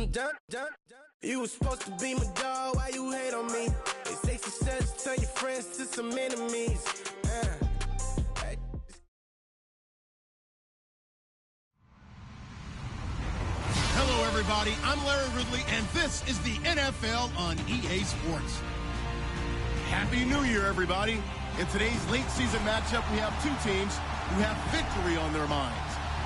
I'm done. You was supposed to be my dog, why you hate on me? They say success turn your friends to some enemies. Hello, everybody. I'm Larry Ridley, and this is the NFL on EA Sports. Happy New Year, everybody. In today's late season matchup, we have two teams who have victory on their minds.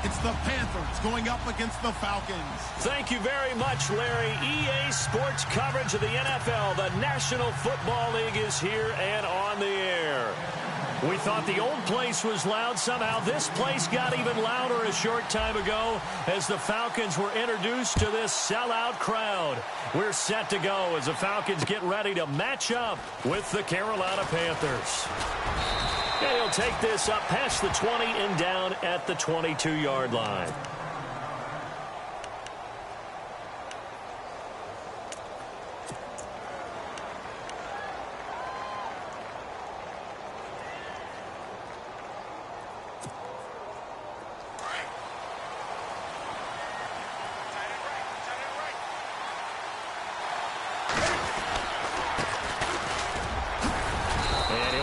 It's the Panthers going up against the Falcons. Thank you very much, Larry. EA Sports coverage of the NFL. The National Football League is here and on the air. We thought the old place was loud. Somehow this place got even louder a short time ago as the Falcons were introduced to this sellout crowd. We're set to go as the Falcons get ready to match up with the Carolina Panthers. And he'll take this up past the 20 and down at the 22-yard line.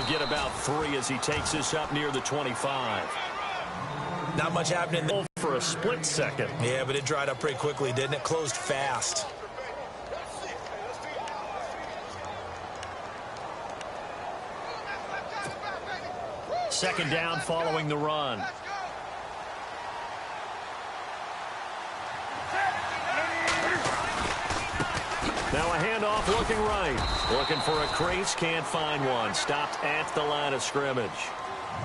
Get about 3 as he takes this up near the 25. Not much happening there for a split second. Yeah, but it dried up pretty quickly, didn't it? Closed fast. Second down following the run. Now a handoff looking right. Looking for a crease, can't find one. Stopped at the line of scrimmage.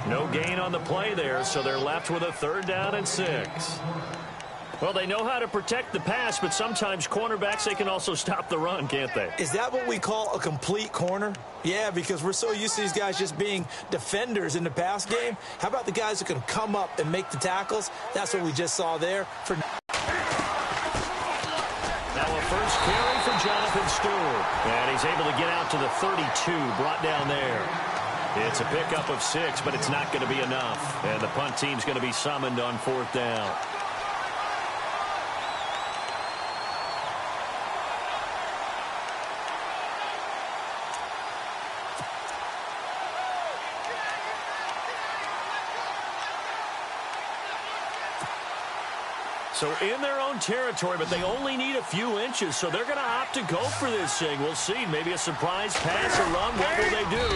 No gain on the play there, so they're left with a 3rd down and 6. Well, they know how to protect the pass, but sometimes cornerbacks, they can also stop the run, can't they? Is that what we call a complete corner? Yeah, because we're so used to these guys just being defenders in the pass game. How about the guys who can come up and make the tackles? That's what we just saw there. Now a first carry for Jonathan Stewart. And he's able to get out to the 32, brought down there. It's a pickup of 6, but it's not going to be enough. And the punt team's going to be summoned on 4th down. So in their own territory, but they only need a few inches, so they're going to opt to go for this thing. We'll see. Maybe a surprise pass or run. What will they do?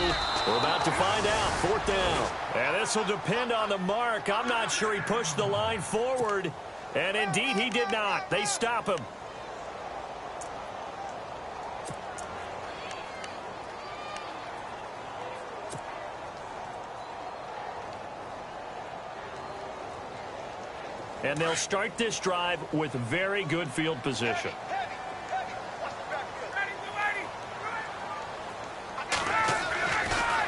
We're about to find out. 4th down. And this will depend on the mark. I'm not sure he pushed the line forward. And indeed, he did not. They stop him. And they'll start this drive with very good field position.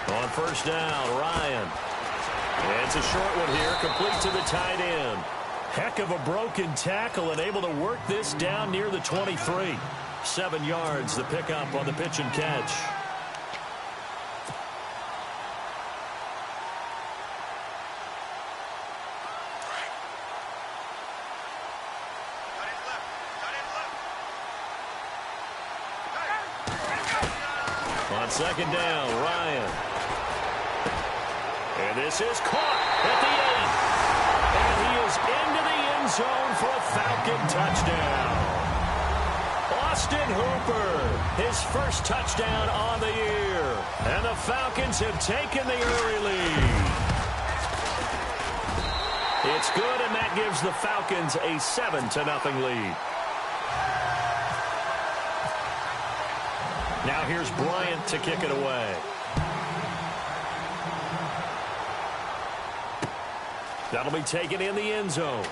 On 1st down, Ryan. It's a short one here, complete to the tight end. Heck of a broken tackle and able to work this down near the 23. 7 yards, the pickup on the pitch and catch. On 2nd down, Ryan. And this is caught at the 8. And he is into the end zone for a Falcon touchdown. Austin Hooper, his first touchdown on the year. And the Falcons have taken the early lead. It's good, and that gives the Falcons a 7-0 lead. Now here's Bryant to kick it away. That'll be taken in the end zone.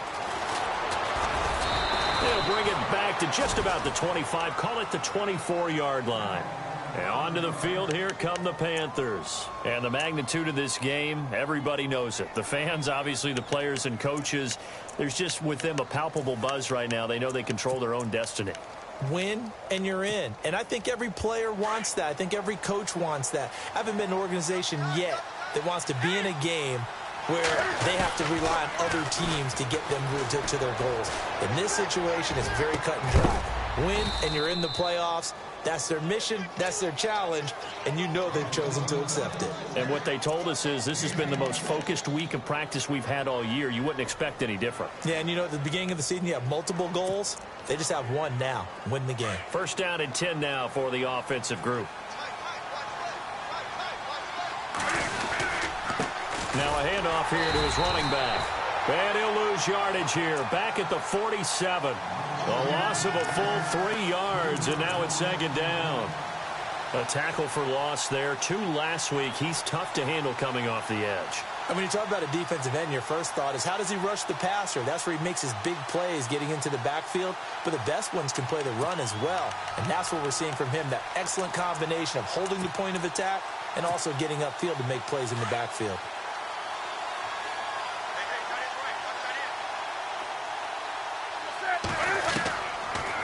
They'll bring it back to just about the 25. Call it the 24-yard line. And onto the field, here come the Panthers. And the magnitude of this game, everybody knows it. The fans, obviously the players and coaches, there's just with them a palpable buzz right now. They know they control their own destiny. Win, and you're in. And I think every player wants that. I think every coach wants that. I haven't been an organization yet that wants to be in a game where they have to rely on other teams to get them to their goals. In this situation, it's very cut and dry. Win, and you're in the playoffs. That's their mission, that's their challenge, and you know they've chosen to accept it. And what they told us is this has been the most focused week of practice we've had all year. You wouldn't expect any different. Yeah, and you know, at the beginning of the season, you have multiple goals. They just have one now, win the game. First down and 10 now for the offensive group. Now a handoff here to his running back. And he'll lose yardage here, back at the 47. A loss of a full 3 yards, and now it's second down. A tackle for loss there. 2 last week. He's tough to handle coming off the edge. And when you talk about a defensive end, your first thought is how does he rush the passer? That's where he makes his big plays getting into the backfield. But the best ones can play the run as well. And that's what we're seeing from him, that excellent combination of holding the point of attack and also getting upfield to make plays in the backfield.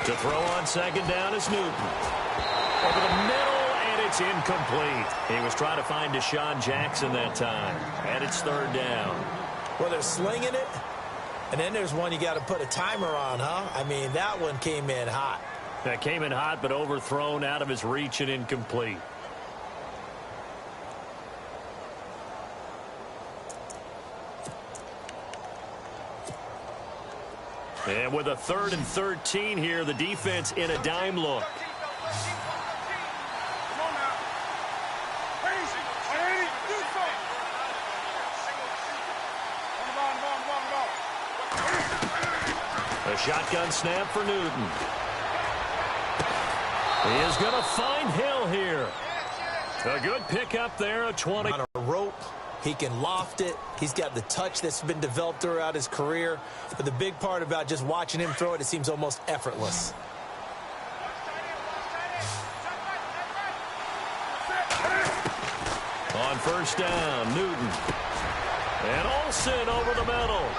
To throw on second down is Newton. Over the middle, and it's incomplete. He was trying to find Deshaun Jackson that time. And it's third down. Well, they're slinging it, and then there's one you got to put a timer on, huh? I mean, that one came in hot. That came in hot, but overthrown out of his reach and incomplete. And with a 3rd and 13 here, the defense in a dime look. A shotgun snap for Newton. He is going to find Hill here. A good pickup there, a 20. On a rope. He can loft it. He's got the touch that's been developed throughout his career. But the big part about just watching him throw it, it seems almost effortless. On first down, Newton. And Olsen over the middle.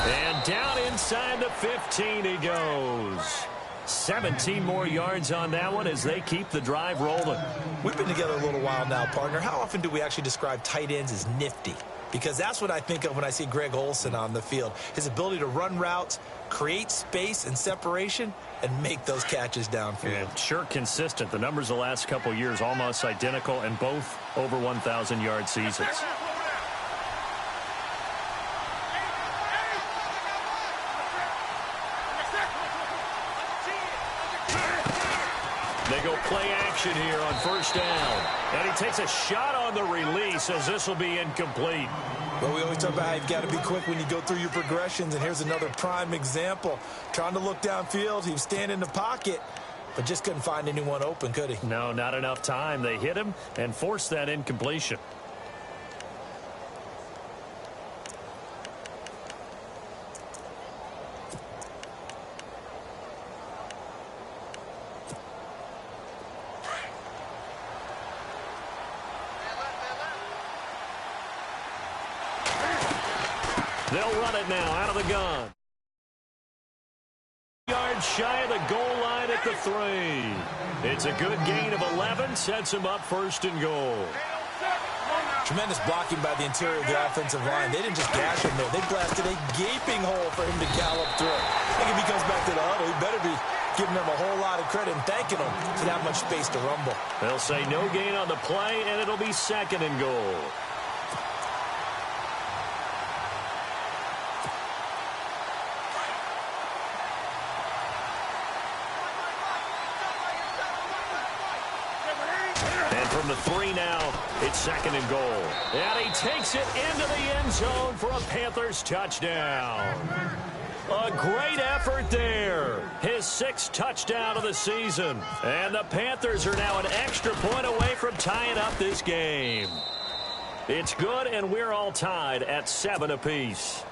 And down inside the 15 he goes. 17 more yards on that one as they keep the drive rolling. We've been together a little while now, partner. How often do we actually describe tight ends as nifty? Because that's what I think of when I see Greg Olsen on the field. His ability to run routes, create space and separation, and make those catches downfield. Yeah, sure consistent. The numbers the last couple years almost identical, and both over 1,000-yard seasons. They go play action here on first down. And he takes a shot on the release as this will be incomplete. Well, we always talk about how you've got to be quick when you go through your progressions, and here's another prime example. Trying to look downfield, he was standing in the pocket, but just couldn't find anyone open, could he? No, not enough time. They hit him and forced that incompletion. They'll run it now out of the gun. Yards shy of the goal line at the 3. It's a good gain of 11, sets him up first and goal. Tremendous blocking by the interior of the offensive line. They didn't just gash him there. They blasted a gaping hole for him to gallop through. I think if he comes back to the huddle, he better be giving them a whole lot of credit and thanking them for that much space to rumble. They'll say no gain on the play, and it'll be second and goal. From the 3 now, it's second and goal. And he takes it into the end zone for a Panthers touchdown. A great effort there. His 6th touchdown of the season. And the Panthers are now an extra point away from tying up this game. It's good, and we're all tied at 7 apiece.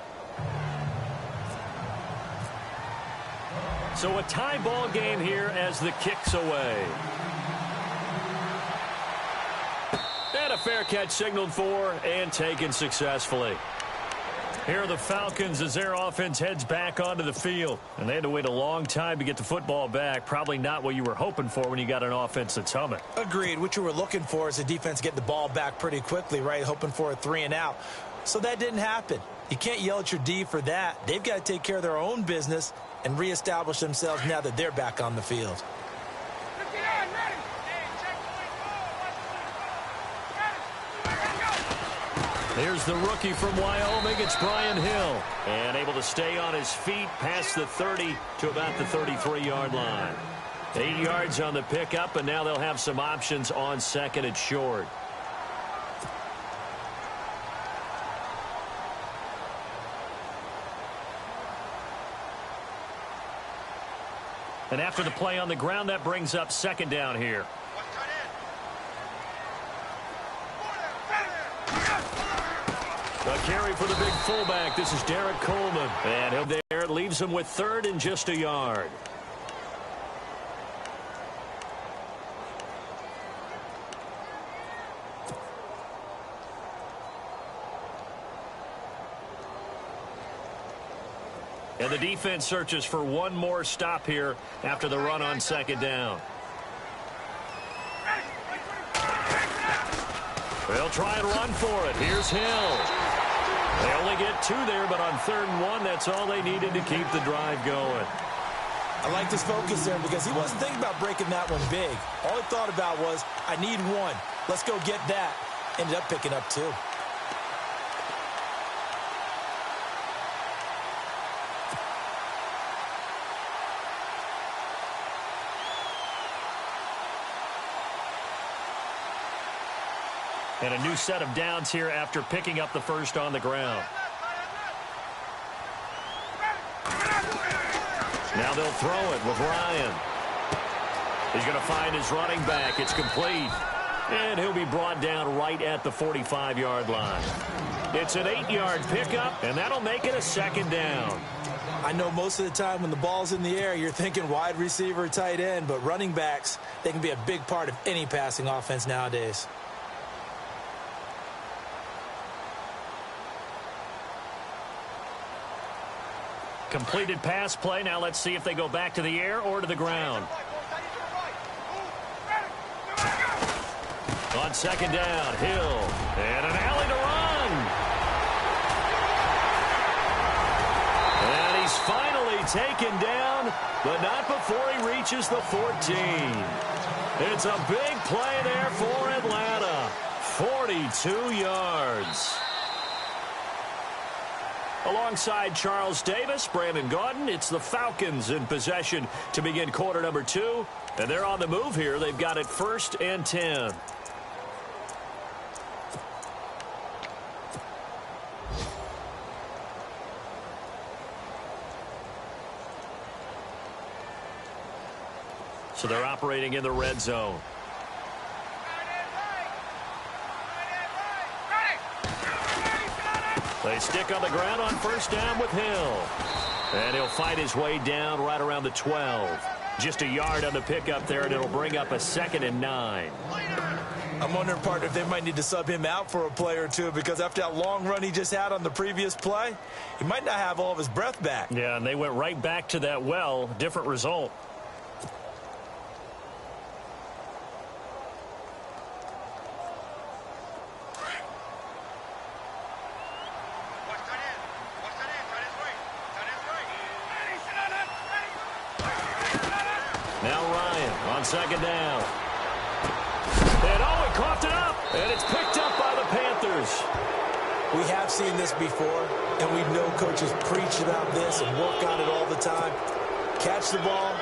So a tie ball game here as the kick's away. And a fair catch signaled for and taken successfully. Here are the Falcons as their offense heads back onto the field. And they had to wait a long time to get the football back. Probably not what you were hoping for when you got an offense that's humming. Agreed. What you were looking for is the defense get the ball back pretty quickly, right? Hoping for a 3 and out. So that didn't happen. You can't yell at your D for that. They've got to take care of their own business and reestablish themselves now that they're back on the field. Here's the rookie from Wyoming. It's Brian Hill. And able to stay on his feet past the 30 to about the 33-yard line. 8 yards on the pickup, and now they'll have some options on second and short. And after the play on the ground, that brings up second down here. A carry for the big fullback. This is Derek Coleman. And he'll there. It leaves him with third and just a yard. And the defense searches for one more stop here after the run on second down. They'll try and run for it. Here's Hill. They only get 2 there, but on 3rd and 1, that's all they needed to keep the drive going. I like this focus there because he wasn't thinking about breaking that one big. All he thought about was, I need 1. Let's go get that. Ended up picking up 2. And a new set of downs here after picking up the first on the ground. Now they'll throw it with Ryan. He's going to find his running back. It's complete. And he'll be brought down right at the 45-yard line. It's an 8-yard pickup, and that'll make it a second down. I know most of the time when the ball's in the air, you're thinking wide receiver, tight end, but running backs, they can be a big part of any passing offense nowadays. Completed pass play. Now let's see if they go back to the air or to the ground. On second down, Hill. And an alley to run. And he's finally taken down, but not before he reaches the 14. It's a big play there for Atlanta. 42 yards. Alongside Charles Davis, Brandon Gaudin, it's the Falcons in possession to begin quarter number 2. And they're on the move here. They've got it 1st and 10. So they're operating in the red zone. They stick on the ground on first down with Hill. And he'll fight his way down right around the 12. Just a yard on the pickup there, and it'll bring up a 2nd and 9. I'm wondering, partner, if they might need to sub him out for a play or two, because after that long run he just had on the previous play, he might not have all of his breath back. Yeah, and they went right back to that well. Different result. Second down. And oh, he coughed it up. And it's picked up by the Panthers. We have seen this before, and we know coaches preach about this and work on it all the time. Catch the ball.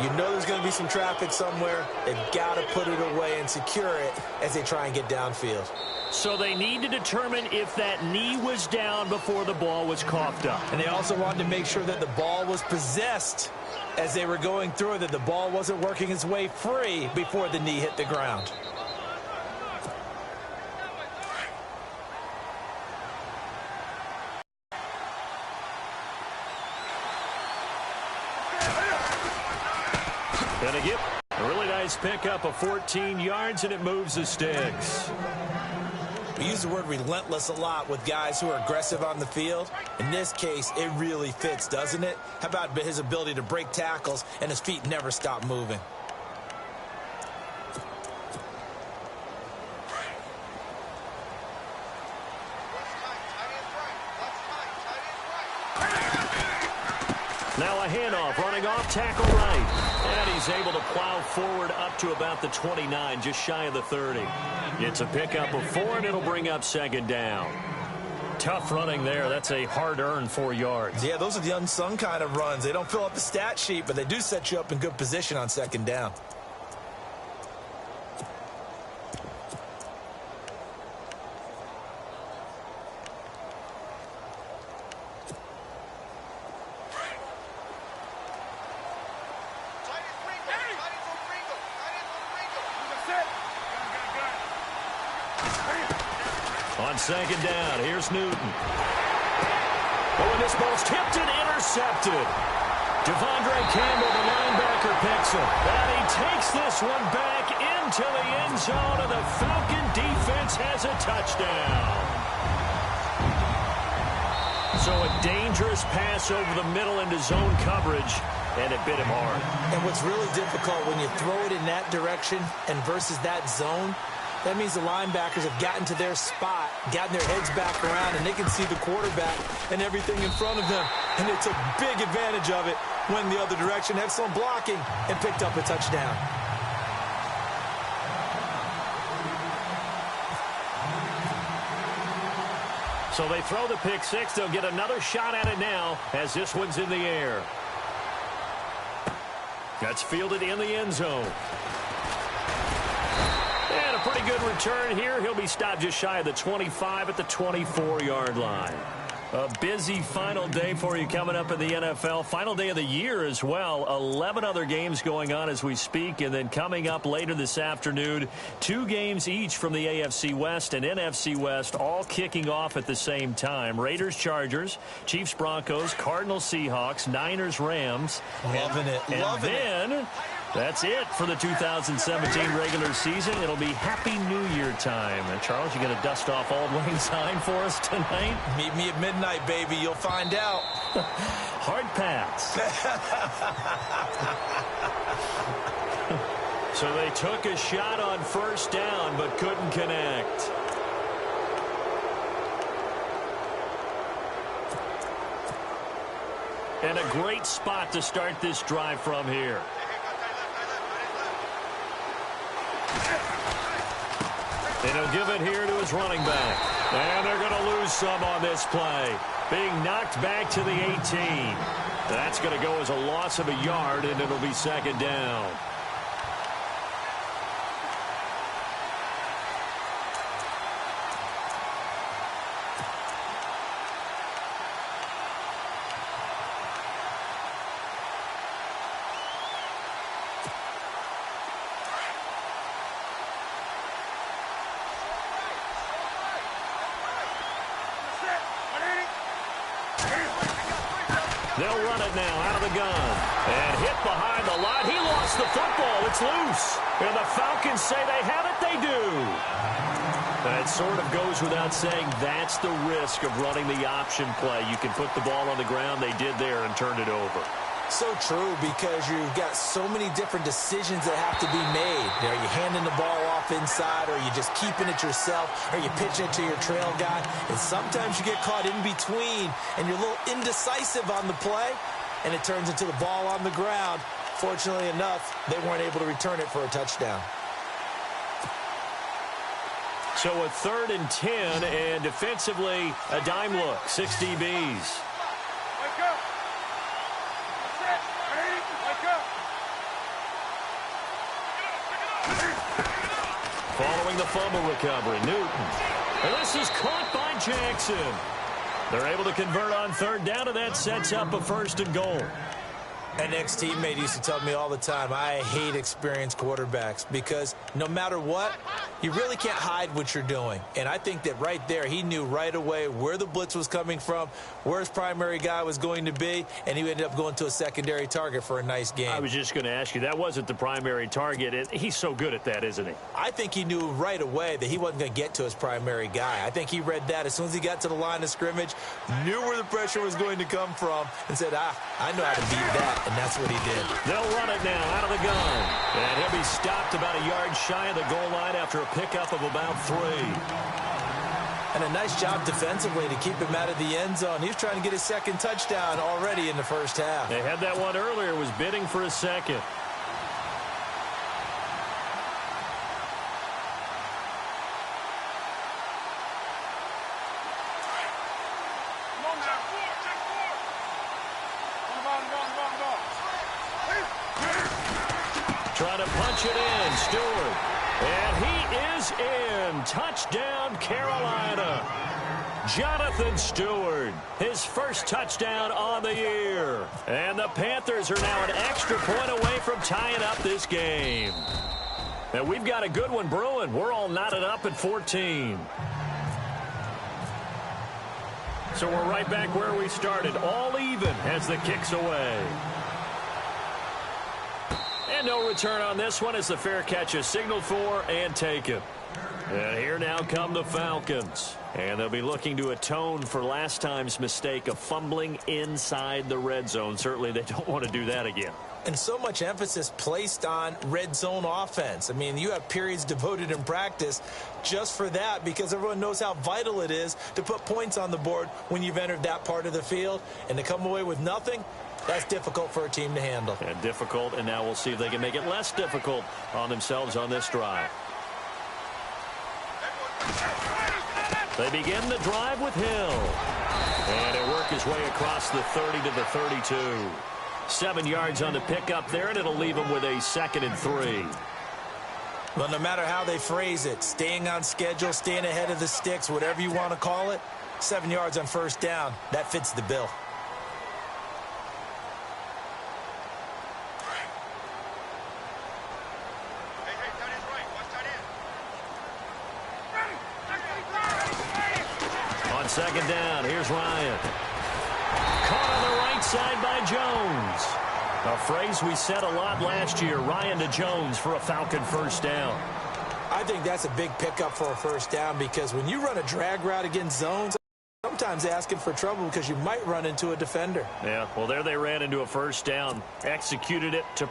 You know there's going to be some traffic somewhere. They've got to put it away and secure it as they try and get downfield. So they need to determine if that knee was down before the ball was coughed up. And they also wanted to make sure that the ball was possessed as they were going through it, that the ball wasn't working its way free before the knee hit the ground. And again, a really nice pickup of 14 yards, and it moves the sticks. We use the word relentless a lot with guys who are aggressive on the field. In this case, it really fits, doesn't it? How about his ability to break tackles and his feet never stop moving? Now a handoff, running off, tackle right. And he's able to plow forward up to about the 29, just shy of the 30. It's a pickup of 4, and it'll bring up second down. Tough running there. That's a hard-earned 4 yards. Yeah, those are the unsung kind of runs. They don't fill up the stat sheet, but they do set you up in good position on second down. On second down, here's Newton. Oh, and this ball's tipped and intercepted. Devondre Campbell, the linebacker, picks it. And he takes this one back into the end zone, and the Falcon defense has a touchdown. So a dangerous pass over the middle into zone coverage, and it bit him hard. And what's really difficult when you throw it in that direction and versus that zone, that means the linebackers have gotten to their spot, gotten their heads back around, and they can see the quarterback and everything in front of them. And they took big advantage of it, went the other direction, excellent blocking, and picked up a touchdown. So they throw the pick six. They'll get another shot at it now as this one's in the air. That's fielded in the end zone. And a pretty good return here. He'll be stopped just shy of the 25 at the 24-yard line. A busy final day for you coming up in the NFL. Final day of the year as well. 11 other games going on as we speak. And then coming up later this afternoon, 2 games each from the AFC West and NFC West, all kicking off at the same time. Raiders, Chargers, Chiefs, Broncos, Cardinals, Seahawks, Niners, Rams. Loving it. And then that's it for the 2017 regular season. It'll be Happy New Year time. And Charles, you going to dust off Auld Lang Syne for us tonight? Meet me at midnight, baby. You'll find out. Hard pass. So they took a shot on first down, but couldn't connect. And a great spot to start this drive from here. And he'll give it here to his running back. And they're going to lose some on this play. Being knocked back to the 18. That's going to go as a loss of a yard, and it'll be second down. They'll run it now out of the gun. And hit behind the line. He lost the football. It's loose. And the Falcons say they have it. They do. That sort of goes without saying. That's the risk of running the option play. You can put the ball on the ground. They did there and turned it over. So true, because you've got so many different decisions that have to be made. Are you handing the ball off inside, or are you just keeping it yourself, or are you pitching it to your trail guy? And sometimes you get caught in between, and you're a little indecisive on the play, and it turns into the ball on the ground. Fortunately enough, they weren't able to return it for a touchdown. So a 3rd and 10, and defensively, a dime look, 6 DBs. Following the fumble recovery, Newton. And this is caught by Jackson. They're able to convert on 3rd down, and that sets up a 1st and goal. An ex-teammate used to tell me all the time, I hate experienced quarterbacks because no matter what, you really can't hide what you're doing. And I think that right there, he knew right away where the blitz was coming from, where his primary guy was going to be, and he ended up going to a secondary target for a nice game. I was just going to ask you, that wasn't the primary target. And he's so good at that, isn't he? I think he knew right away that he wasn't going to get to his primary guy. I think he read that as soon as he got to the line of scrimmage, knew where the pressure was going to come from, and said, I know how to beat that. And that's what he did. They'll run it now out of the gun. And he'll be stopped about a yard shy of the goal line after a pickup of about 3. And a nice job defensively to keep him out of the end zone. He was trying to get his second touchdown already in the first half. They had that one earlier, was bidding for a second. Trying to punch it in, Stewart. And he is in. Touchdown, Carolina. Jonathan Stewart, his first touchdown on the year. And the Panthers are now an extra point away from tying up this game. And we've got a good one brewing. We're all knotted up at 14. So we're right back where we started, all even as the kick's away. And no return on this one as the fair catch is signaled for and taken. And here now come the Falcons. And they'll be looking to atone for last time's mistake of fumbling inside the red zone. Certainly they don't want to do that again. And so much emphasis placed on red zone offense. I mean, you have periods devoted in practice just for that because everyone knows how vital it is to put points on the board when you've entered that part of the field. And to come away with nothing, that's difficult for a team to handle. And difficult, and now we'll see if they can make it less difficult on themselves on this drive. They begin the drive with Hill. And he'll work his way across the 30 to the 32. 7 yards on the pickup there, and it'll leave him with a 2nd and 3. Well, no matter how they phrase it, staying on schedule, staying ahead of the sticks, whatever you want to call it, 7 yards on first down, that fits the bill. On second down, here's Ryan. Caught on the right side by Jones. A phrase we said a lot last year, Ryan to Jones for a Falcon first down. I think that's a big pickup for a first down because when you run a drag route against zones, sometimes asking for trouble because you might run into a defender. Yeah, well, there they ran into a first down, executed it to...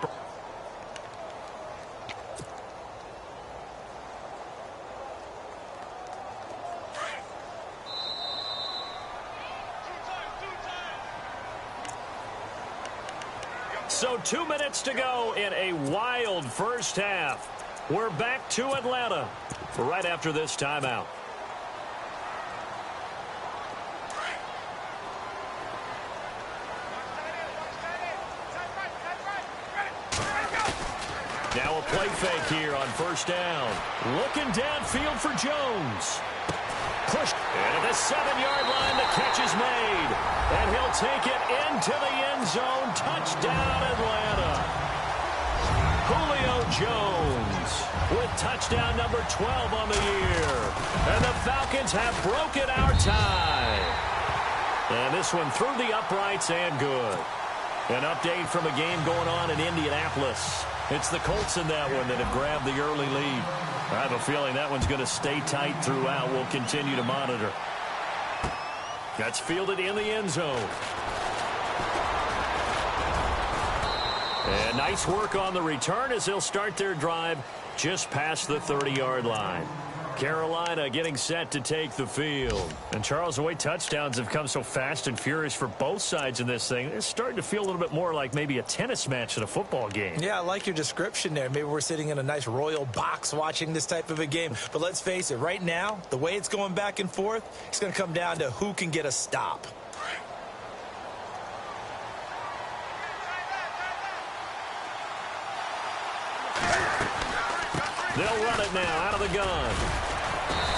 So 2 minutes to go in a wild first half. We're back to Atlanta right after this timeout. Now a play fake here on first down. Looking downfield for Jones. Pushed. And at the 7-yard line, the catch is made. And he'll take it into the end zone. Touchdown, Atlanta. Julio Jones with touchdown number 12 on the year. And the Falcons have broken our tie. And this one through the uprights and good. An update from a game going on in Indianapolis. It's the Colts in that one that have grabbed the early lead. I have a feeling that one's going to stay tight throughout. We'll continue to monitor. That's fielded in the end zone. And nice work on the return as they'll start their drive just past the 30-yard line. Carolina getting set to take the field. And Charles, the way touchdowns have come so fast and furious for both sides in this thing, it's starting to feel a little bit more like maybe a tennis match at a football game. Yeah, I like your description there. Maybe we're sitting in a nice royal box watching this type of a game. But let's face it, right now, the way it's going back and forth, it's going to come down to who can get a stop. They'll run it now out of the gun.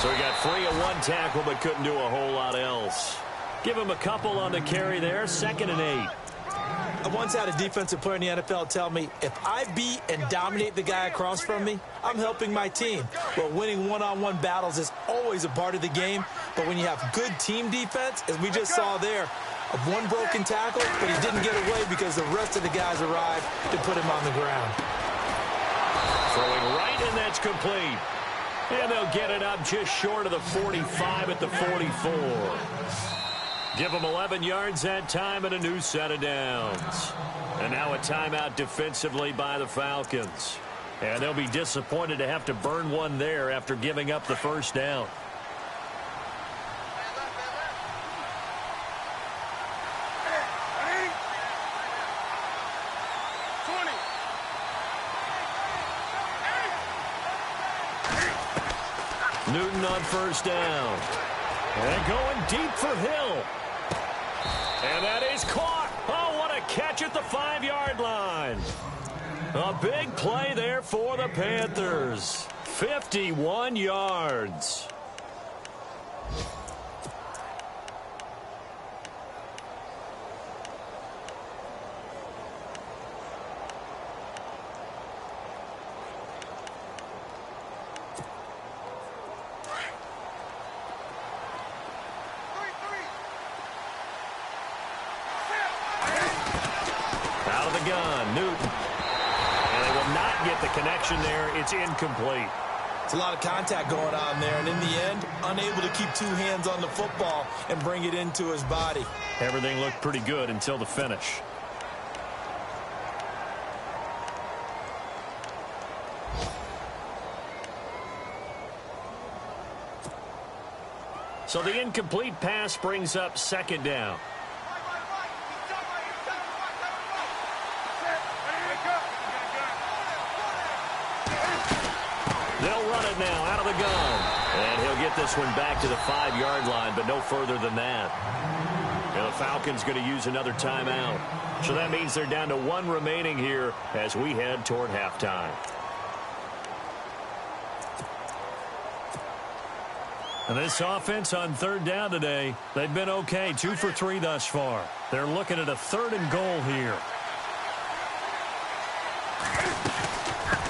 So he got free of one tackle but couldn't do a whole lot else. Give him a couple on the carry there. 2nd and 8. I once had a defensive player in the NFL tell me, if I beat and dominate the guy across from me, I'm helping my team. Well, winning one-on-one battles is always a part of the game. But when you have good team defense, as we just saw there, of one broken tackle, but he didn't get away because the rest of the guys arrived to put him on the ground. Throwing right, and that's complete. And they'll get it up just short of the 45 at the 44. Give them 11 yards that time and a new set of downs. And now a timeout defensively by the Falcons. And they'll be disappointed to have to burn one there after giving up the first down. Newton on first down. And going deep for Hill. And that is caught. Oh, what a catch at the 5-yard line. A big play there for the Panthers. 51 yards. Out of the gun, Newton. And they will not get the connection there. It's incomplete. It's a lot of contact going on there, and in the end, unable to keep two hands on the football and bring it into his body. Everything looked pretty good until the finish. So the incomplete pass brings up second down. They'll run it now out of the gun. And he'll get this one back to the 5-yard line, but no further than that. And the Falcons going to use another timeout. So that means they're down to one remaining here as we head toward halftime. And this offense on third down today, they've been okay, 2 for 3 thus far. They're looking at a 3rd and goal here.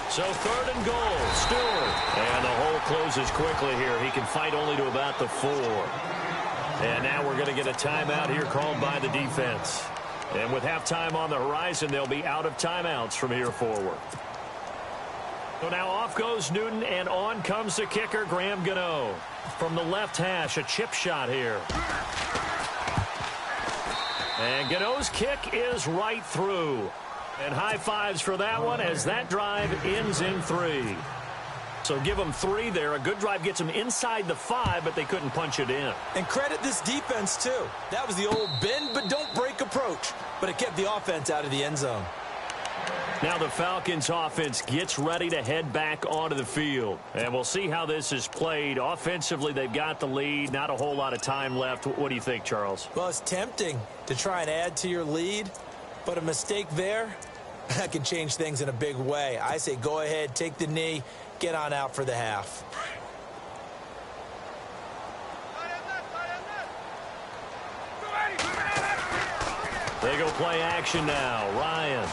So 3rd and goal, Stewart. And the hole closes quickly here. He can fight only to about the 4. And now we're going to get a timeout here called by the defense. And with halftime on the horizon, they'll be out of timeouts from here forward. So now off goes Newton, and on comes the kicker, Graham Gano. From the left hash, a chip shot here. And Gano's kick is right through. And high fives for that one as that drive ends in 3. So give them 3 there. A good drive gets them inside the 5, but they couldn't punch it in. And credit this defense, too. That was the old bend but don't break approach. But it kept the offense out of the end zone. Now the Falcons offense gets ready to head back onto the field. And we'll see how this is played. Offensively, they've got the lead. Not a whole lot of time left. What do you think, Charles? Well, it's tempting to try and add to your lead. But a mistake there, that can change things in a big way. I say go ahead, take the knee, get on out for the half. They go play action now. Ryan.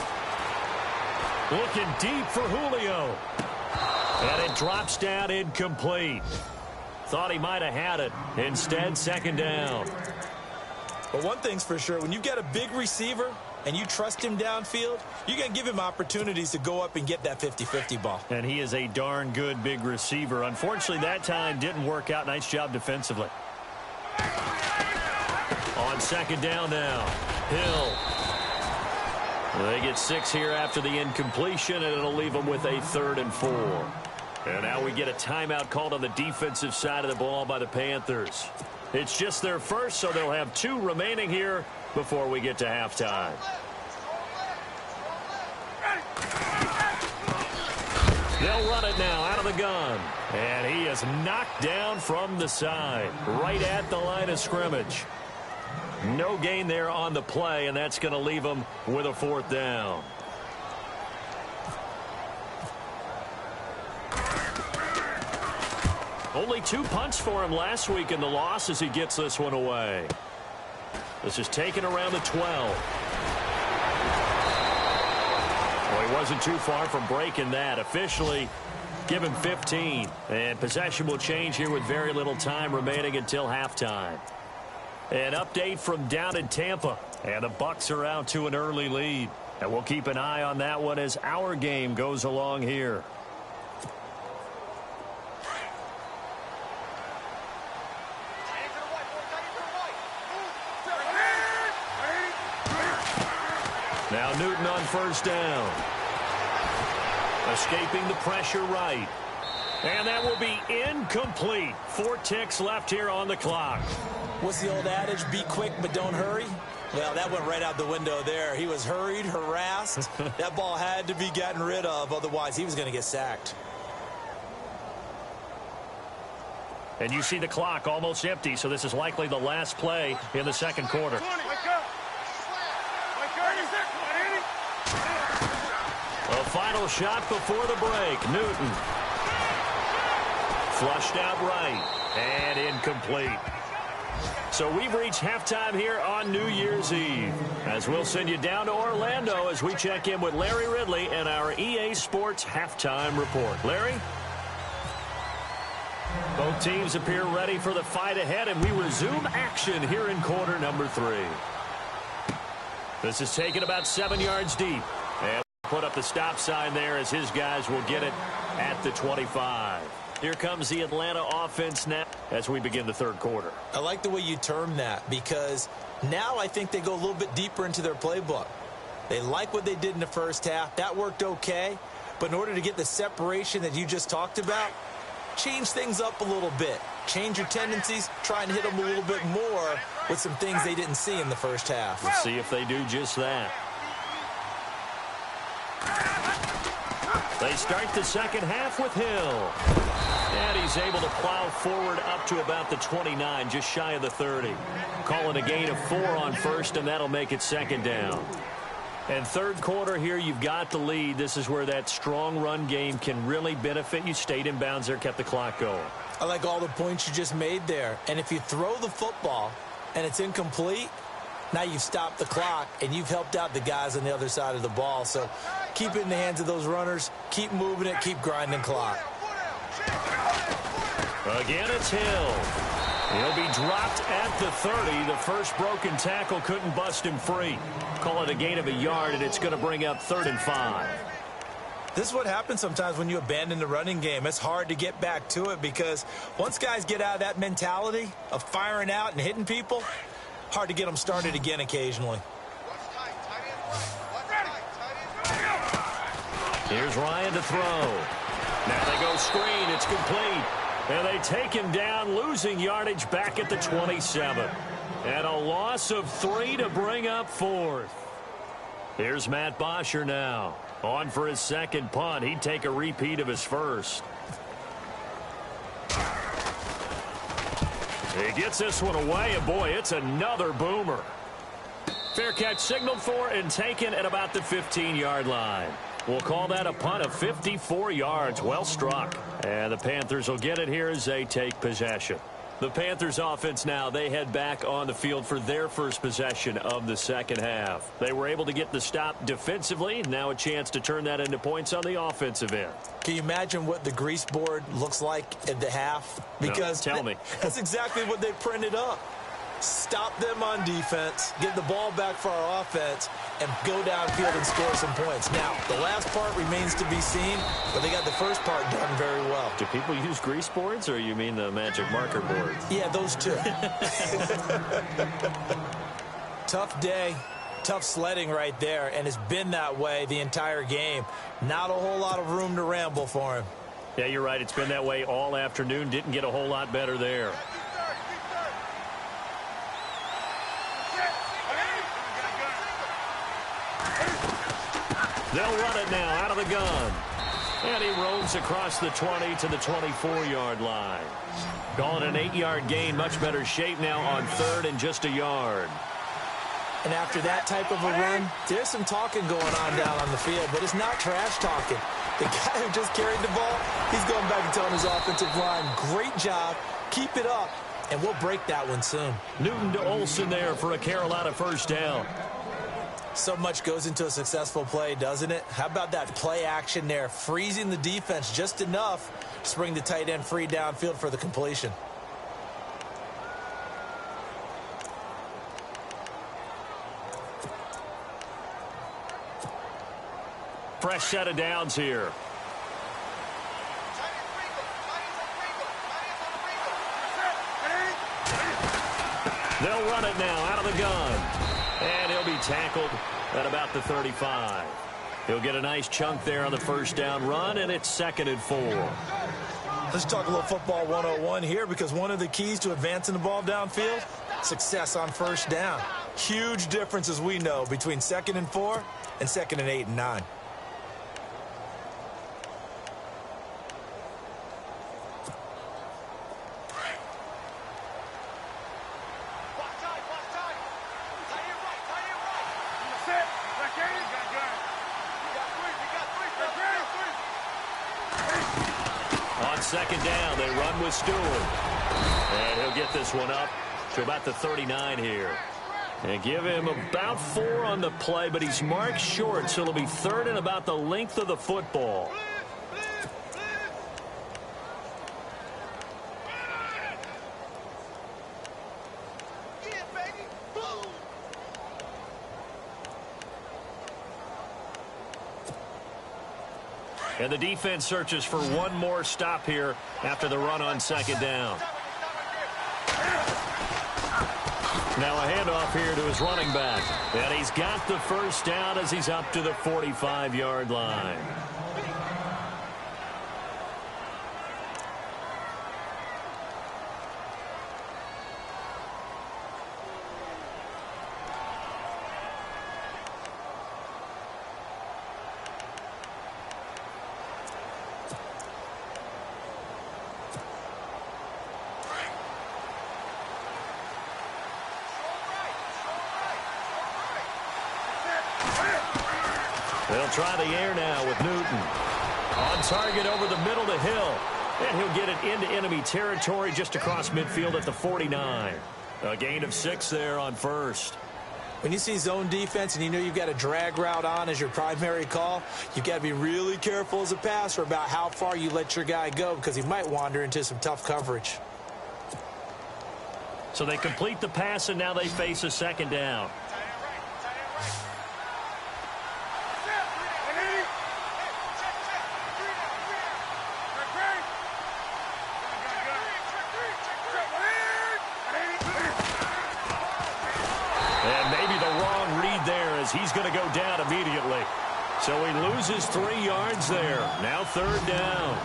Looking deep for Julio. And it drops down incomplete. Thought he might have had it. Instead, second down. But one thing's for sure, when you've got a big receiver and you trust him downfield, you're going to give him opportunities to go up and get that 50-50 ball. And he is a darn good big receiver. Unfortunately, that time didn't work out. Nice job defensively. On second down now, Hill. They get 6 here after the incompletion, and it'll leave them with a 3rd and 4. And now we get a timeout called on the defensive side of the ball by the Panthers. It's just their first, so they'll have 2 remaining here before we get to halftime. They'll run it now out of the gun. And he is knocked down from the side, right at the line of scrimmage. No gain there on the play, and that's going to leave them with a 4th down. Only 2 punts for him last week in the loss as he gets this one away. This is taken around the 12. Well, he wasn't too far from breaking that. Officially, give him 15. And possession will change here with very little time remaining until halftime. An update from down in Tampa. And the Bucs are out to an early lead. And we'll keep an eye on that one as our game goes along here. Now Newton on first down. Escaping the pressure right. And that will be incomplete. 4 ticks left here on the clock. What's the old adage? Be quick, but don't hurry. Well, that went right out the window there. He was hurried, harassed. That ball had to be gotten rid of. Otherwise, he was going to get sacked. And you see the clock almost empty, so this is likely the last play in the second quarter. A final shot before the break. Newton. Flushed out right. And incomplete. So we've reached halftime here on New Year's Eve, as we'll send you down to Orlando as we check in with Larry Ridley and our EA Sports halftime report. Larry? Both teams appear ready for the fight ahead, and we resume action here in quarter number 3. This is taken about 7 yards deep. And put up the stop sign there as his guys will get it at the 25. Here comes the Atlanta offense now as we begin the third quarter. I like the way you term that, because now I think they go a little bit deeper into their playbook. They like what they did in the first half. That worked okay. But in order to get the separation that you just talked about, change things up a little bit. Change your tendencies. Try and hit them a little bit more with some things they didn't see in the first half. We'll see if they do just that. They start the second half with Hill. And he's able to plow forward up to about the 29, just shy of the 30. Calling a gain of 4 on first, and that'll make it second down. And third quarter here, you've got the lead. This is where that strong run game can really benefit you. Stayed in bounds there, kept the clock going. I like all the points you just made there. And if you throw the football and it's incomplete, now you've stopped the clock and you've helped out the guys on the other side of the ball. So keep it in the hands of those runners. Keep moving it. Keep grinding clock. Again, it's Hill. He'll be dropped at the 30. The first broken tackle couldn't bust him free. Call it a gain of a yard, and it's going to bring up 3rd and 5. This is what happens sometimes when you abandon the running game. It's hard to get back to it because once guys get out of that mentality of firing out and hitting people, hard to get them started again occasionally. Here's Ryan to throw. Now they go screen. It's complete. And they take him down, losing yardage back at the 27. And a loss of 3 to bring up 4th. Here's Matt Bosher now. On for his second punt. He'd take a repeat of his first. He gets this one away, and boy, it's another boomer. Fair catch signaled for and taken at about the 15-yard line. We'll call that a punt of 54 yards. Well struck. And the Panthers will get it here as they take possession. The Panthers offense now, they head back on the field for their first possession of the second half. They were able to get the stop defensively. Now a chance to turn that into points on the offensive end. Can you imagine what the grease board looks like at the half? Because no, tell me. That's exactly what they printed up. Stop them on defense, get the ball back for our offense, and go downfield and score some points. Now, the last part remains to be seen, but they got the first part done very well. Do people use grease boards, or you mean the magic marker boards? Yeah, those two. Tough day, tough sledding right there, and it's been that way the entire game. Not a whole lot of room to ramble for him. Yeah, you're right. It's been that way all afternoon. Didn't get a whole lot better there. They'll run it now out of the gun. And he roams across the 20 to the 24-yard line. Calling an 8-yard gain. Much better shape now on 3rd and just a yard. And after that type of a run, there's some talking going on down on the field, but it's not trash talking. The guy who just carried the ball, he's going back and telling his offensive line, great job, keep it up, and we'll break that one soon. Newton to Olsen there for a Carolina first down. So much goes into a successful play, doesn't it? How about that play action there, freezing the defense just enough to bring the tight end free downfield for the completion. Fresh set of downs here. They'll run it now out of the gun. And he'll be tackled at about the 35. He'll get a nice chunk there on the first down run, and it's 2nd and 4. Let's talk a little football 101 here, because one of the keys to advancing the ball downfield, success on first down. Huge difference, as we know, between 2nd and 4 and 2nd and 8 and 9. second down. They run with Stewart. And he'll get this one up to about the 39 here. And give him about 4 on the play, but he's marked short, so it'll be third and about the length of the football. And the defense searches for one more stop here after the run on second down. Now a handoff here to his running back. And he's got the first down as he's up to the 45-yard line. They'll try the air now with Newton. On target over the middle to Hill. And he'll get it into enemy territory just across midfield at the 49. A gain of 6 there on first. When you see zone defense and you know you've got a drag route on as your primary call, you've got to be really careful as a passer about how far you let your guy go because he might wander into some tough coverage. So they complete the pass, and now they face a second down. He's going to go down immediately. So he loses 3 yards there. Now third down.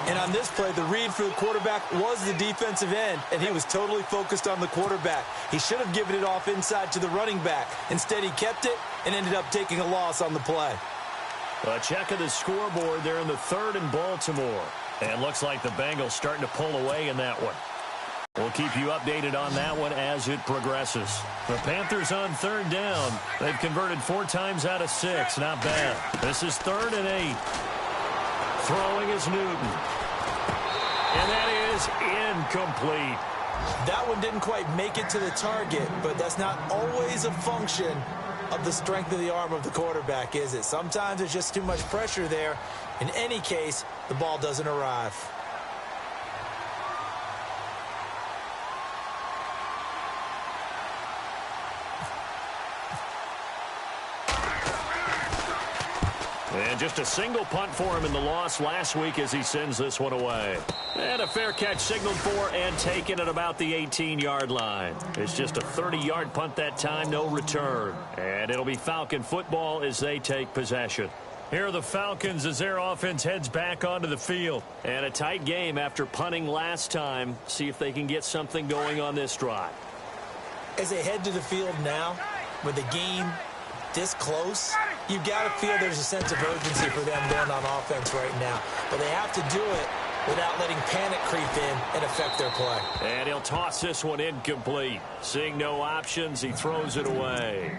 And on this play, the read for the quarterback was the defensive end, and he was totally focused on the quarterback. He should have given it off inside to the running back. Instead, he kept it and ended up taking a loss on the play. A check of the scoreboard there in the 3rd in Baltimore. And looks like the Bengals starting to pull away in that one. We'll keep you updated on that one as it progresses. The Panthers on third down. They've converted 4 times out of 6. Not bad. This is 3rd and 8. Throwing is Newton. And that is incomplete. That one didn't quite make it to the target, but that's not always a function of the strength of the arm of the quarterback, is it? Sometimes there's just too much pressure there. In any case, the ball doesn't arrive. And just a single punt for him in the loss last week as he sends this one away. And a fair catch signaled for and taken at about the 18-yard line. It's just a 30-yard punt that time, no return. And it'll be Falcon football as they take possession. Here are the Falcons as their offense heads back onto the field. And a tight game after punting last time. See if they can get something going on this drive. As they head to the field now, with the game this close, you've got to feel there's a sense of urgency for them going on offense right now. But they have to do it without letting panic creep in and affect their play. And he'll toss this one incomplete. Seeing no options, he throws it away.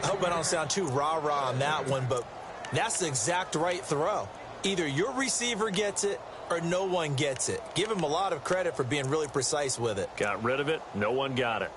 I hope I don't sound too rah-rah on that one, but that's the exact right throw. Either your receiver gets it or no one gets it. Give him a lot of credit for being really precise with it. Got rid of it. No one got it.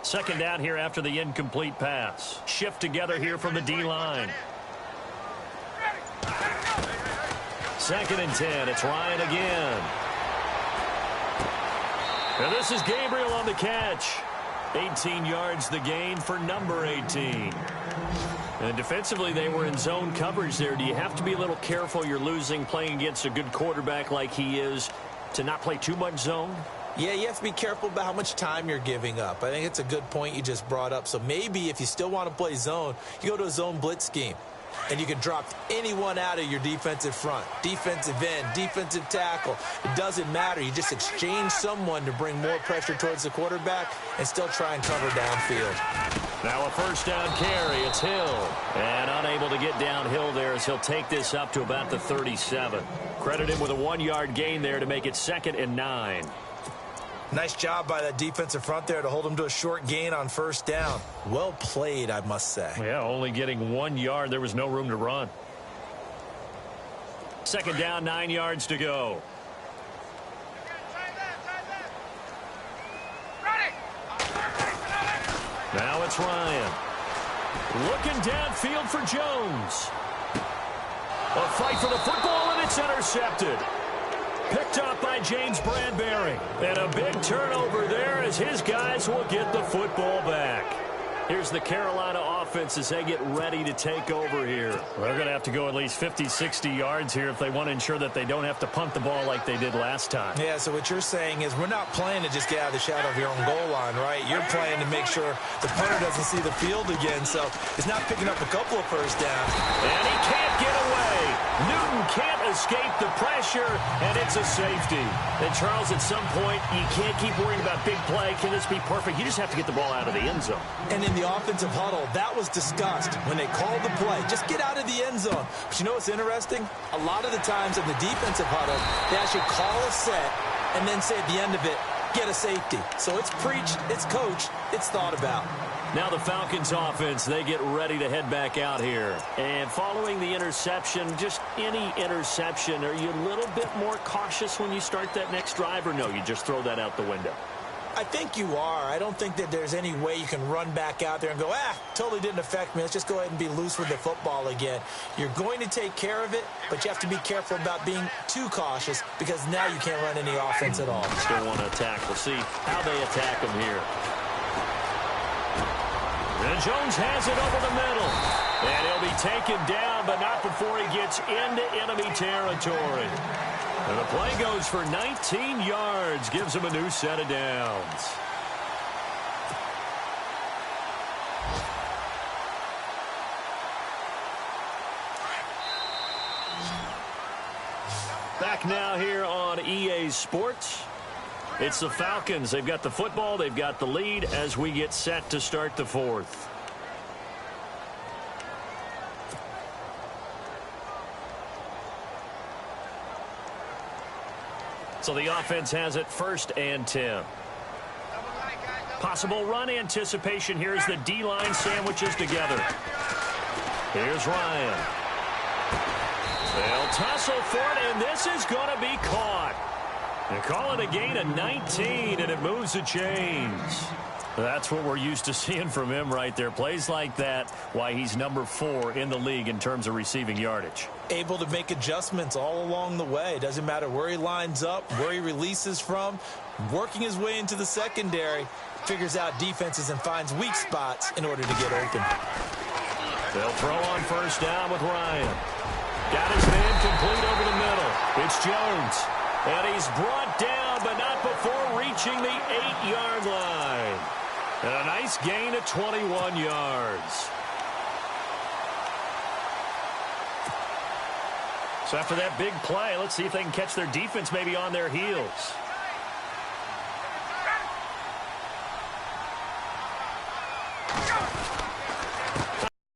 Second down here after the incomplete pass. Shift together here from the D-line. 2nd and 10. It's Ryan again. And this is Gabriel on the catch. 18 yards the gain for number 18. And defensively, they were in zone coverage there. Do you have to be a little careful? You're losing playing against a good quarterback like he is to not play too much zone? Yeah, you have to be careful about how much time you're giving up. I think it's a good point you just brought up. So maybe if you still want to play zone, you go to a zone blitz scheme. And you can drop anyone out of your defensive front. Defensive end, defensive tackle. It doesn't matter. You just exchange someone to bring more pressure towards the quarterback and still try and cover downfield. Now a first down carry. It's Hill. And unable to get downhill there as he'll take this up to about the 37. Credit him with a 1-yard gain there to make it 2nd and 9. Nice job by that defensive front there to hold him to a short gain on first down. Well played, I must say. Yeah, only getting 1 yard. There was no room to run. 2nd down, 9 yards to go. Now it's Ryan. Looking downfield for Jones. A fight for the football, and it's intercepted. Picked up by James Bradbury. And a big turnover there as his guys will get the football back. Here's the Carolina offense as they get ready to take over here. They're going to have to go at least 50, 60 yards here if they want to ensure that they don't have to punt the ball like they did last time. Yeah, so what you're saying is we're not playing to just get out of the shadow of your own goal line, right? You're playing to make sure the punter doesn't see the field again, so it's not picking up a couple of first downs. And he can't get away. Newton can't escape the pressure, and it's a safety. And, Charles, at some point, you can't keep worrying about big play. Can this be perfect? You just have to get the ball out of the end zone. And in the offensive huddle, that was discussed when they called the play. Just get out of the end zone. But you know what's interesting? A lot of the times in the defensive huddle, they actually call a set and then say at the end of it, get a safety. So it's preached, it's coached, it's thought about. Now the Falcons offense, they get ready to head back out here. And following the interception, just any interception, are you a little bit more cautious when you start that next drive, or no, you just throw that out the window? I think you are. I don't think that there's any way you can run back out there and go, totally didn't affect me. Let's just go ahead and be loose with the football again. You're going to take care of it, but you have to be careful about being too cautious because now you can't run any offense at all. Still want to attack. We'll see how they attack them here. And Jones has it over the middle. And he'll be taken down, but not before he gets into enemy territory. And the play goes for 19 yards. Gives him a new set of downs. Back now here on EA Sports. It's the Falcons. They've got the football. They've got the lead as we get set to start the fourth. So the offense has it 1st and 10. Possible run anticipation here as the D-line sandwiches together. Here's Ryan. They'll tussle for it, and this is going to be caught. They call it a gain of 19, and it moves the chains. That's what we're used to seeing from him right there. Plays like that, why he's number 4 in the league in terms of receiving yardage. Able to make adjustments all along the way. Doesn't matter where he lines up, where he releases from. Working his way into the secondary, figures out defenses and finds weak spots in order to get open. They'll throw on first down with Ryan. Got his man complete over the middle. It's Jones. And he's brought down, but not before reaching the 8-yard line. And a nice gain of 21 yards. So after that big play, let's see if they can catch their defense maybe on their heels.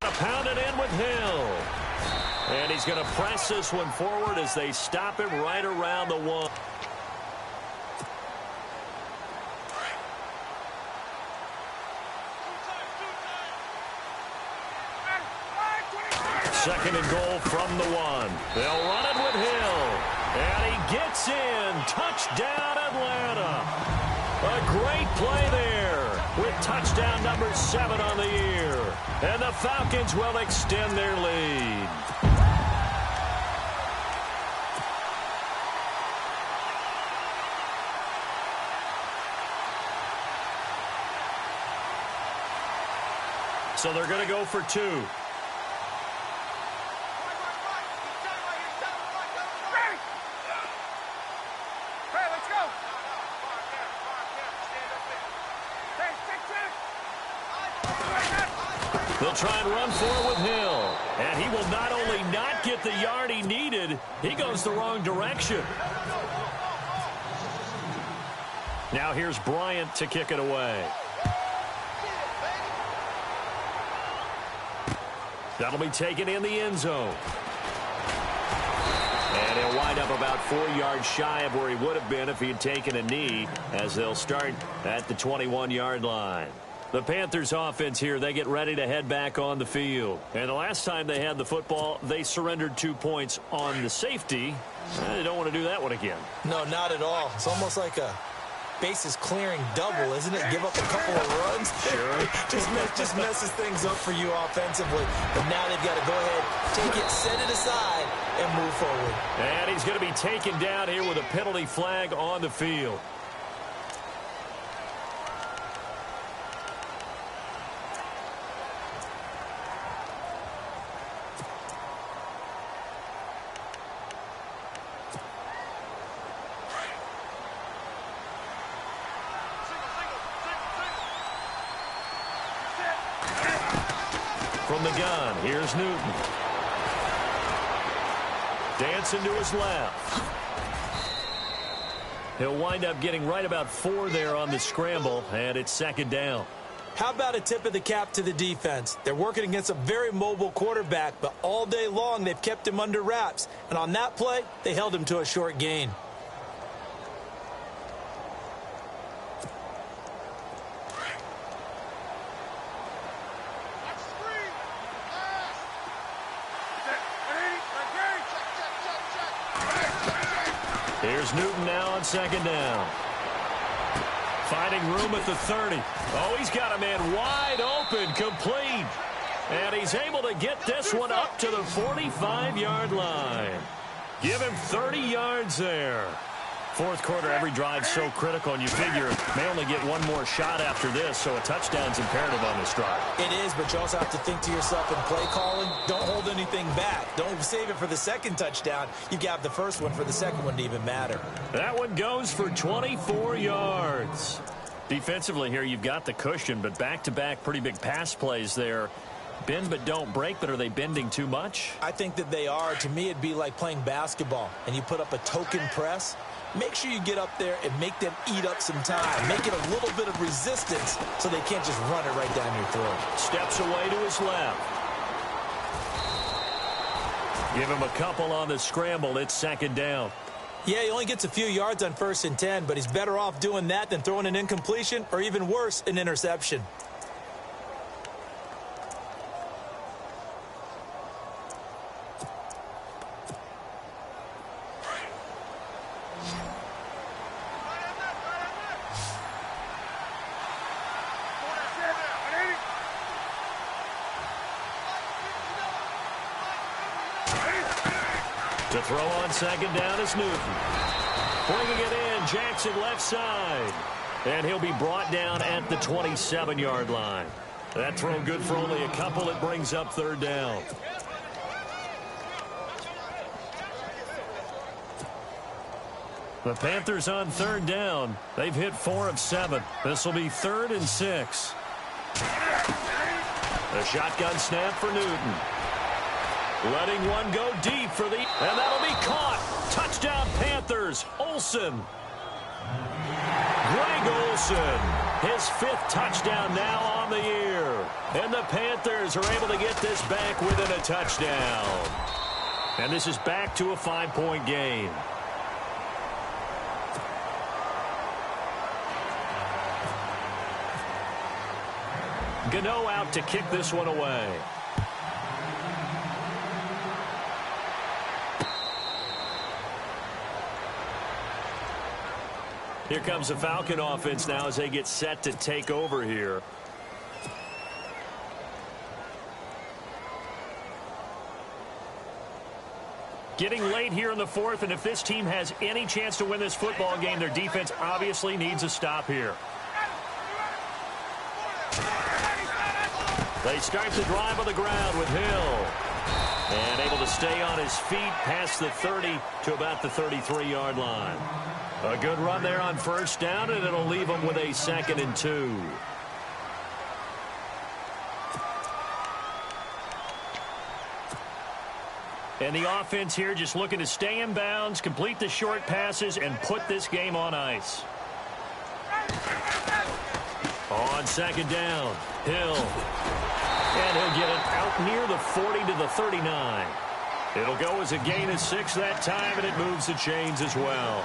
Pound it in with Hill. And he's going to press this one forward as they stop him right around the 1. Second and goal from the 1. They'll run it with Hill. And he gets in. Touchdown, Atlanta. A great play there with touchdown number 7 on the year. And the Falcons will extend their lead. So they're going to go for 2. They'll try and run for it with Hill. And he will not only not get the yard he needed, he goes the wrong direction. Now here's Bryant to kick it away. That'll be taken in the end zone. And he'll wind up about 4 yards shy of where he would have been if he had taken a knee, as they'll start at the 21-yard line. The Panthers offense here, they get ready to head back on the field. And the last time they had the football, they surrendered 2 points on the safety. They don't want to do that one again. No, not at all. It's almost like a bases clearing double, isn't it? Give up a couple of runs. Sure. just messes things up for you offensively. But now they've got to go ahead, take it, set it aside, and move forward. And he's going to be taken down here with a penalty flag on the field. From the gun, here's Newton. Dancing to his left. He'll wind up getting right about 4 there on the scramble, and it's second down. How about a tip of the cap to the defense? They're working against a very mobile quarterback, but all day long they've kept him under wraps. And on that play, they held him to a short gain. Here's Newton now on second down. Finding room at the 30. Oh, he's got a man wide open, complete. And he's able to get this one up to the 45-yard line. Give him 30 yards there. Fourth quarter, every drive so critical, and you figure may only get one more shot after this, so a touchdown's imperative on this drive. It is, but you also have to think to yourself in play calling, don't hold anything back. Don't save it for the second touchdown. You got the first one for the second one to even matter. That one goes for 24 yards. Defensively here, you've got the cushion, but back-to-back pretty big pass plays there. Bend but don't break, but are they bending too much? I think that they are. To me, it'd be like playing basketball, and you put up a token press. Make sure you get up there and make them eat up some time. Make it a little bit of resistance so they can't just run it right down your throat. Steps away to his left. Give him a couple on the scramble. It's second down. Yeah, he only gets a few yards on 1st and 10, but he's better off doing that than throwing an incompletion or even worse, an interception. To throw on second down is Newton. Bringing it in, Jackson left side. And he'll be brought down at the 27-yard line. That throw good for only a couple. It brings up third down. The Panthers on third down. They've hit 4 of 7. This will be 3rd and 6. A shotgun snap for Newton. Letting one go deep for the... And that'll be caught. Touchdown Panthers. Olsen. Greg Olsen. His 5th touchdown now on the year. And the Panthers are able to get this back within a touchdown. And this is back to a 5-point game. Gano out to kick this one away. Here comes the Falcon offense now as they get set to take over here. Getting late here in the 4th, and if this team has any chance to win this football game, their defense obviously needs a stop here. They start the drive on the ground with Hill. And able to stay on his feet past the 30 to about the 33-yard line. A good run there on first down, and it'll leave them with a 2nd and 2. And the offense here just looking to stay in bounds, complete the short passes, and put this game on ice. On second down, Hill. And he'll get it out near the 40 to the 39. It'll go as a gain of 6 that time, and it moves the chains as well.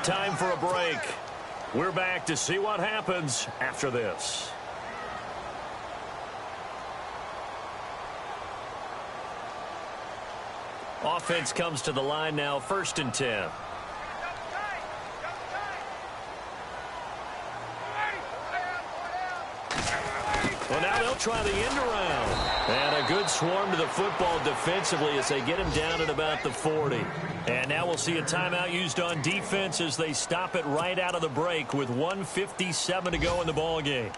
Time for a break. We're back to see what happens after this. Offense comes to the line now, 1st and 10. Well, now they'll try the end around. And a good swarm to the football defensively as they get him down at about the 40. And now we'll see a timeout used on defense as they stop it right out of the break with 1:57 to go in the ball game.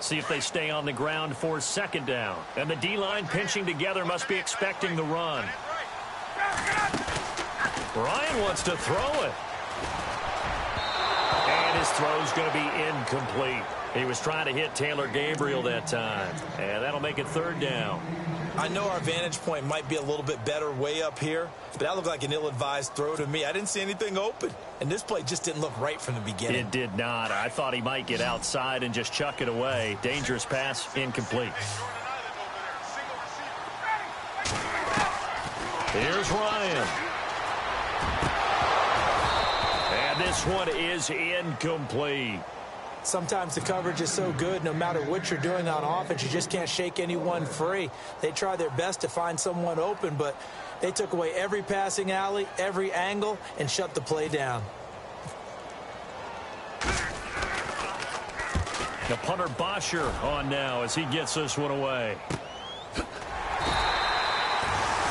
See if they stay on the ground for 2nd down. And the D-line pinching together must be expecting the run. Ryan wants to throw it. And his throw's going to be incomplete. He was trying to hit Taylor Gabriel that time. And that'll make it 3rd down. I know our vantage point might be a little bit better way up here, but that looked like an ill-advised throw to me. I didn't see anything open. And this play just didn't look right from the beginning. It did not. I thought he might get outside and just chuck it away. Dangerous pass, incomplete. Here's Ryan. And this one is incomplete. Sometimes the coverage is so good, no matter what you're doing on offense, you just can't shake anyone free. They try their best to find someone open, but they took away every passing alley, every angle, and shut the play down. The punter Bosher on now as he gets this one away.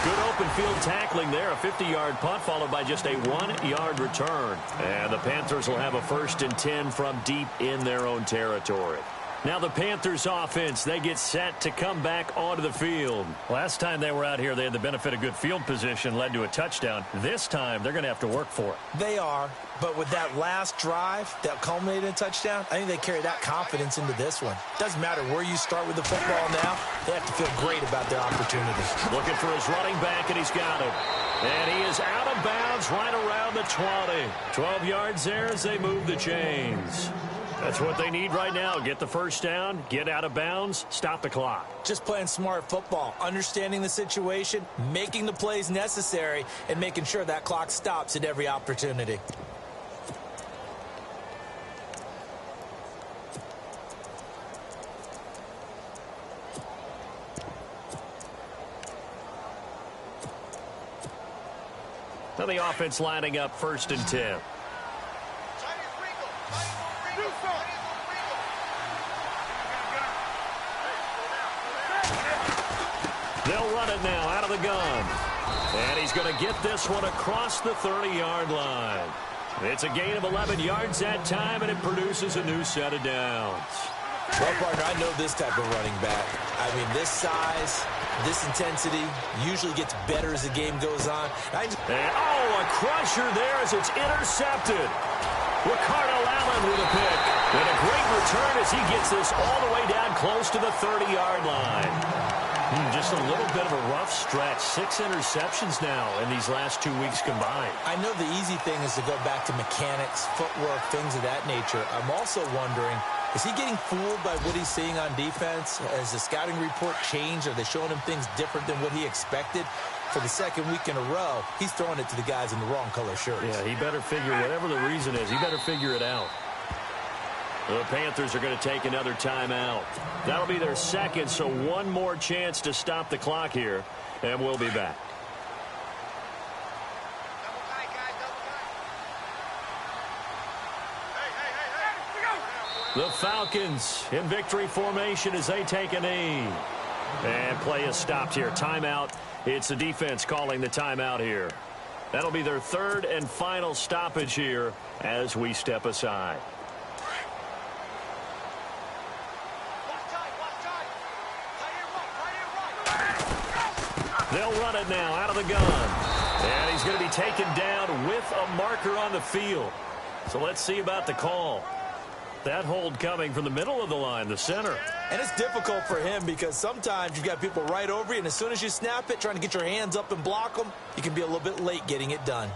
Good open field tackling there. A 50-yard punt followed by just a 1-yard return. And the Panthers will have a 1st and 10 from deep in their own territory. Now the Panthers offense, they get set to come back onto the field. Last time they were out here, they had the benefit of good field position, led to a touchdown. This time, they're going to have to work for it. They are, but with that last drive that culminated in a touchdown, I think they carry that confidence into this one. Doesn't matter where you start with the football now, they have to feel great about their opportunity. Looking for his running back, and he's got it. And he is out of bounds right around the 20. 12 yards there as they move the chains. That's what they need right now. Get the 1st down, get out of bounds, stop the clock. Just playing smart football, understanding the situation, making the plays necessary, and making sure that clock stops at every opportunity. Now the offense lining up 1st and 10. They'll run it now out of the gun. And he's going to get this one across the 30-yard line. It's a gain of 11 yards that time, and it produces a new set of downs. Well, partner, I know this type of running back. I mean, this size, this intensity usually gets better as the game goes on. And, a crusher there as it's intercepted. Ricardo Allen with a pick. And a great return as he gets this all the way down close to the 30-yard line. Just a little bit of a rough stretch. 6 interceptions now in these last 2 weeks combined. I know the easy thing is to go back to mechanics, footwork, things of that nature. I'm also wondering, is he getting fooled by what he's seeing on defense? Has the scouting report changed? Are they showing him things different than what he expected? For the 2nd week in a row, he's throwing it to the guys in the wrong color shirts. Yeah, he better figure, whatever the reason is, he better figure it out. The Panthers are going to take another timeout. That'll be their 2nd, so one more chance to stop the clock here, and we'll be back. The Falcons in victory formation as they take a knee. And play is stopped here. Timeout. It's the defense calling the timeout here. That'll be their 3rd and final stoppage here as we step aside. They'll run it now out of the gun. And he's going to be taken down with a marker on the field. So let's see about the call. That hold coming from the middle of the line, the center. And it's difficult for him because sometimes you've got people right over you, and as soon as you snap it, trying to get your hands up and block them, you can be a little bit late getting it done.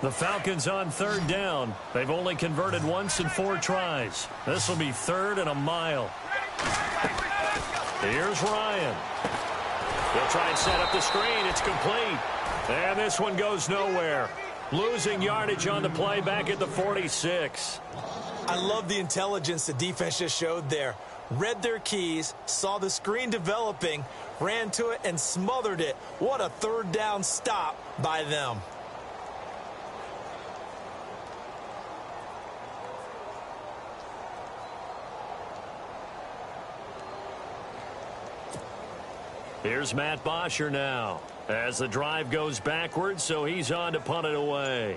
The Falcons on third down. They've only converted once in 4 tries. This will be 3rd and a mile. Here's Ryan. They'll try and set up the screen. It's complete. And this one goes nowhere. Losing yardage on the play back at the 46. I love the intelligence the defense just showed there. Read their keys, saw the screen developing, ran to it, and smothered it. What a third down stop by them. Here's Matt Bosher now as the drive goes backwards, so he's on to punt it away.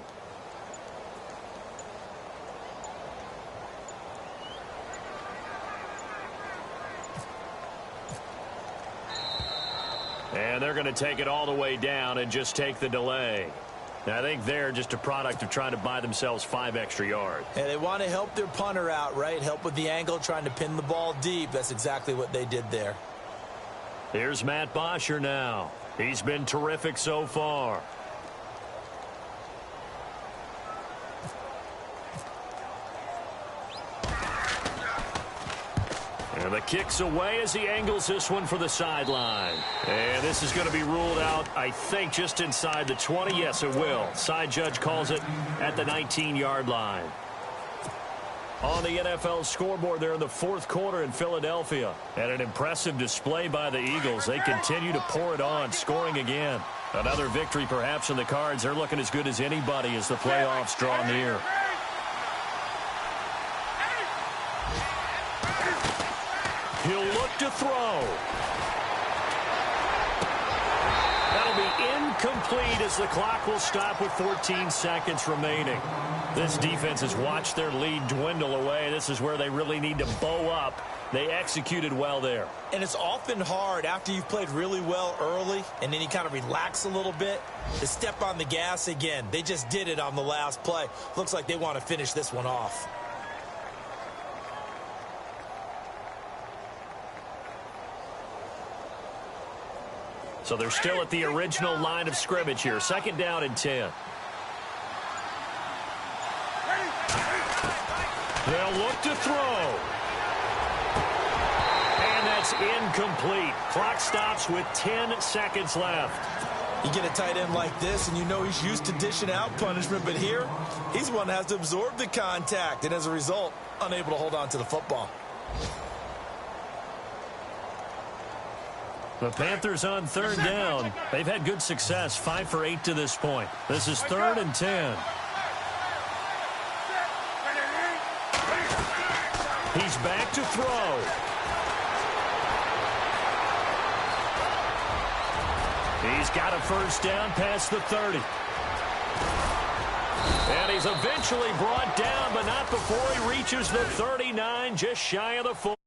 And they're going to take it all the way down and just take the delay. I think they're just a product of trying to buy themselves 5 extra yards. And they want to help their punter out, right? Help with the angle, trying to pin the ball deep. That's exactly what they did there. Here's Matt Bosher now. He's been terrific so far. And the kick's away as he angles this one for the sideline. And this is going to be ruled out, I think, just inside the 20. Yes, it will. Side judge calls it at the 19-yard line. On the NFL scoreboard there in the 4th quarter in Philadelphia. And an impressive display by the Eagles. They continue to pour it on, scoring again. Another victory perhaps in the cards. They're looking as good as anybody as the playoffs draw near. He'll look to throw. That'll be incomplete as the clock will stop with 14 seconds remaining. This defense has watched their lead dwindle away. This is where they really need to bow up. They executed well there. And it's often hard after you've played really well early and then you kind of relax a little bit to step on the gas again. They just did it on the last play. Looks like they want to finish this one off. So they're still at the original line of scrimmage here. 2nd down and 10. They'll look to throw. And that's incomplete. Clock stops with 10 seconds left. You get a tight end like this, and you know he's used to dishing out punishment, but here, he's the one that has to absorb the contact, and as a result, unable to hold on to the football. The Panthers on 3rd down. They've had good success, 5 for 8 to this point. This is 3rd and 10. He's back to throw. He's got a 1st down past the 30. And he's eventually brought down, but not before he reaches the 39, just shy of the 40.